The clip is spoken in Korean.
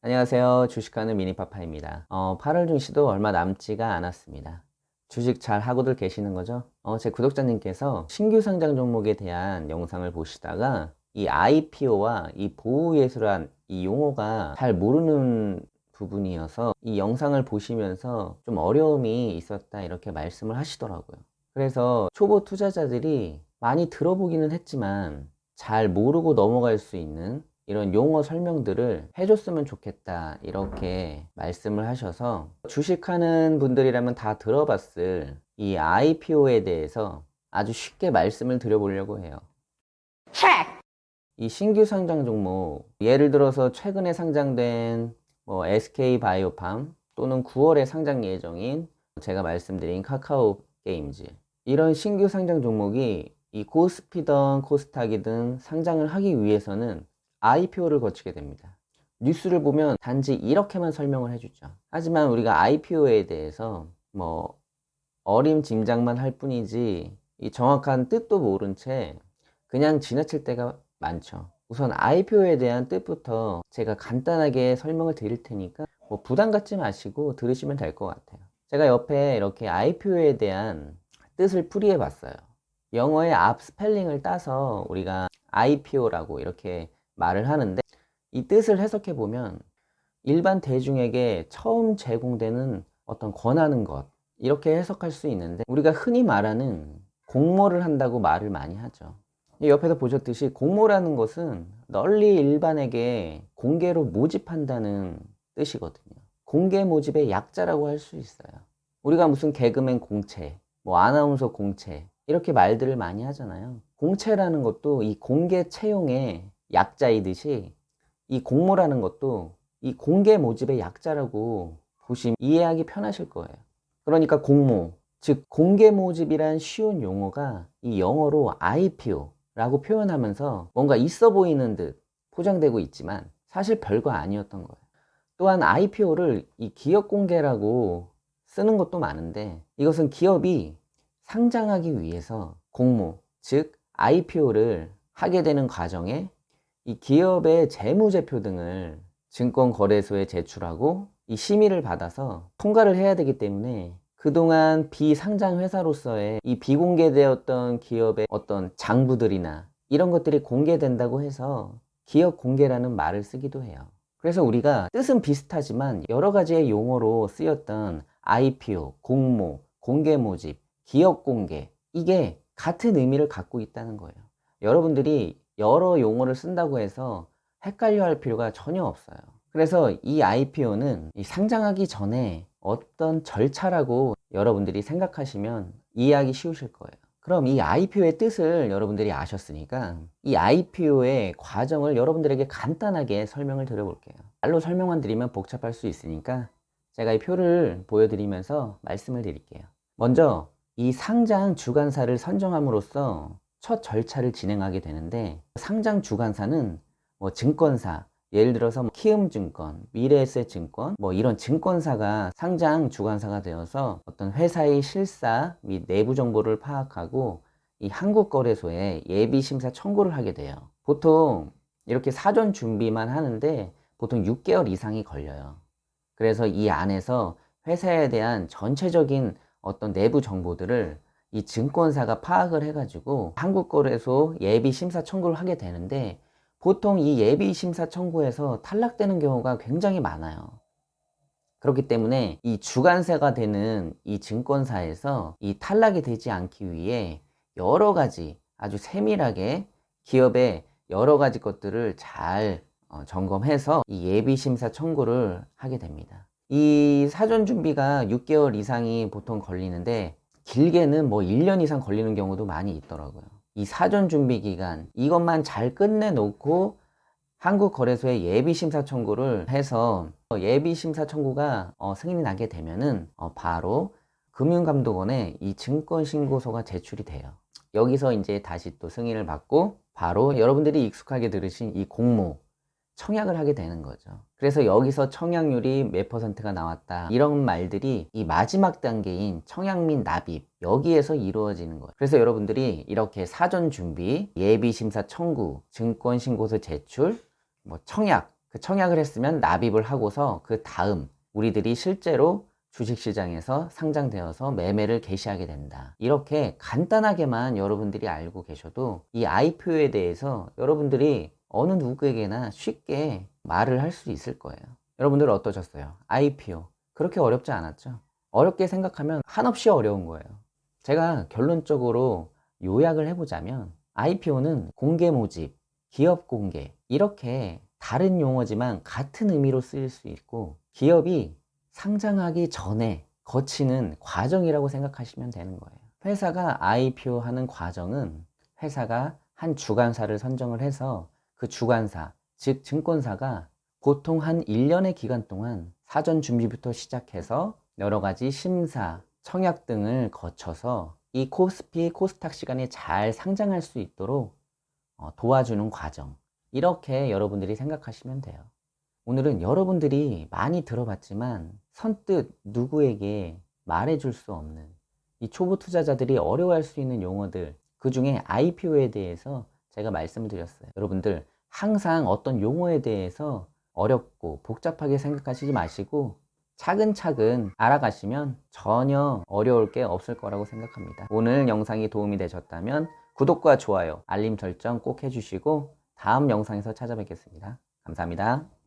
안녕하세요. 주식하는 미니파파입니다. 8월 증시도 얼마 남지가 않았습니다. 주식 잘 하고들 계시는 거죠? 제 구독자님께서 신규 상장 종목에 대한 영상을 보시다가 이 IPO와 이 보호예술안 이 용어가 잘 모르는 부분이어서 이 영상을 보시면서 좀 어려움이 있었다 이렇게 말씀을 하시더라고요. 그래서 초보 투자자들이 많이 들어보기는 했지만 잘 모르고 넘어갈 수 있는 이런 용어 설명들을 해줬으면 좋겠다 이렇게 말씀을 하셔서 주식하는 분들이라면 다 들어봤을 이 IPO에 대해서 아주 쉽게 말씀을 드려보려고 해요. 이 신규 상장 종목, 예를 들어서 최근에 상장된 SK바이오팜 또는 9월에 상장 예정인 제가 말씀드린 카카오 게임즈, 이런 신규 상장 종목이 이 코스피든 코스닥이든 상장을 하기 위해서는 IPO를 거치게 됩니다. 뉴스를 보면 단지 이렇게만 설명을 해주죠. 하지만 우리가 IPO에 대해서 어림짐작만 할 뿐이지 이 정확한 뜻도 모른 채 그냥 지나칠 때가 많죠. 우선 IPO에 대한 뜻부터 제가 간단하게 설명을 드릴 테니까 부담 갖지 마시고 들으시면 될 것 같아요. 제가 옆에 이렇게 IPO에 대한 뜻을 풀이해 봤어요. 영어의 앞 스펠링을 따서 우리가 IPO라고 이렇게 말을 하는데, 이 뜻을 해석해 보면 일반 대중에게 처음 제공되는 어떤 권하는 것, 이렇게 해석할 수 있는데, 우리가 흔히 말하는 공모를 한다고 말을 많이 하죠. 옆에서 보셨듯이 공모라는 것은 널리 일반에게 공개로 모집한다는 뜻이거든요. 공개 모집의 약자라고 할 수 있어요. 우리가 무슨 개그맨 공채, 아나운서 공채 이렇게 말들을 많이 하잖아요. 공채라는 것도 이 공개 채용의 약자이듯이 이 공모라는 것도 이 공개 모집의 약자라고 보시면 이해하기 편하실 거예요. 그러니까 공모, 즉 공개 모집이란 쉬운 용어가 이 영어로 IPO라고 표현하면서 뭔가 있어 보이는 듯 포장되고 있지만 사실 별거 아니었던 거예요. 또한 IPO를 이 기업 공개라고 쓰는 것도 많은데, 이것은 기업이 상장하기 위해서 공모, 즉 IPO를 하게 되는 과정에 이 기업의 재무제표 등을 증권거래소에 제출하고 이 심의를 받아서 통과를 해야 되기 때문에 그동안 비상장 회사로서의 이 비공개되었던 기업의 어떤 장부들이나 이런 것들이 공개된다고 해서 기업 공개라는 말을 쓰기도 해요. 그래서 우리가 뜻은 비슷하지만 여러 가지의 용어로 쓰였던 IPO, 공모, 공개 모집, 기업 공개, 이게 같은 의미를 갖고 있다는 거예요. 여러분들이 여러 용어를 쓴다고 해서 헷갈려 할 필요가 전혀 없어요. 그래서 이 IPO는 상장하기 전에 어떤 절차라고 여러분들이 생각하시면 이해하기 쉬우실 거예요. 그럼 이 IPO의 뜻을 여러분들이 아셨으니까 이 IPO의 과정을 여러분들에게 간단하게 설명을 드려볼게요. 말로 설명만 드리면 복잡할 수 있으니까 제가 이 표를 보여드리면서 말씀을 드릴게요. 먼저 이 상장 주관사를 선정함으로써 첫 절차를 진행하게 되는데, 상장 주관사는 증권사, 예를 들어서 키움증권, 미래에셋증권 이런 증권사가 상장 주관사가 되어서 어떤 회사의 실사 및 내부 정보를 파악하고 이 한국거래소에 예비심사 청구를 하게 돼요. 보통 이렇게 사전 준비만 하는데 보통 6개월 이상이 걸려요. 그래서 이 안에서 회사에 대한 전체적인 어떤 내부 정보들을 이 증권사가 파악을 해가지고 한국거래소 예비심사 청구를 하게 되는데, 보통 이 예비심사 청구에서 탈락되는 경우가 굉장히 많아요. 그렇기 때문에 이 주관사가 되는 이 증권사에서 이 탈락이 되지 않기 위해 여러 가지 아주 세밀하게 기업의 여러 가지 것들을 잘 점검해서 이 예비심사 청구를 하게 됩니다. 이 사전 준비가 6개월 이상이 보통 걸리는데, 길게는 1년 이상 걸리는 경우도 많이 있더라고요. 이 사전 준비 기간, 이것만 잘 끝내놓고 한국거래소에 예비심사 청구를 해서 예비심사 청구가 승인이 나게 되면은 바로 금융감독원에 이 증권신고서가 제출이 돼요. 여기서 이제 다시 또 승인을 받고 바로 여러분들이 익숙하게 들으신 이 공모, 청약을 하게 되는 거죠. 그래서 여기서 청약률이 몇 %가 나왔다, 이런 말들이 이 마지막 단계인 청약 및 납입, 여기에서 이루어지는 거예요. 그래서 여러분들이 이렇게 사전 준비, 예비심사 청구, 증권신고서 제출, 청약, 그 청약을 했으면 납입을 하고서 그 다음 우리들이 실제로 주식시장에서 상장되어서 매매를 개시하게 된다. 이렇게 간단하게만 여러분들이 알고 계셔도 이 IPO에 대해서 여러분들이 어느 누구에게나 쉽게 말을 할 수 있을 거예요. 여러분들 어떠셨어요? IPO 그렇게 어렵지 않았죠? 어렵게 생각하면 한없이 어려운 거예요. 제가 결론적으로 요약을 해보자면 IPO는 공개 모집, 기업 공개 이렇게 다른 용어지만 같은 의미로 쓰일 수 있고 기업이 상장하기 전에 거치는 과정이라고 생각하시면 되는 거예요. 회사가 IPO 하는 과정은 회사가 한 주관사를 선정을 해서 그 주관사, 즉 증권사가 보통 한 1년의 기간 동안 사전 준비부터 시작해서 여러 가지 심사, 청약 등을 거쳐서 이 코스피, 코스닥 시간에 잘 상장할 수 있도록 도와주는 과정. 이렇게 여러분들이 생각하시면 돼요. 오늘은 여러분들이 많이 들어봤지만 선뜻 누구에게 말해줄 수 없는 이 초보 투자자들이 어려워할 수 있는 용어들, 그 중에 IPO에 대해서 제가 말씀을 드렸어요. 여러분들 항상 어떤 용어에 대해서 어렵고 복잡하게 생각하시지 마시고 차근차근 알아가시면 전혀 어려울 게 없을 거라고 생각합니다. 오늘 영상이 도움이 되셨다면 구독과 좋아요, 알림 설정 꼭 해주시고 다음 영상에서 찾아뵙겠습니다. 감사합니다.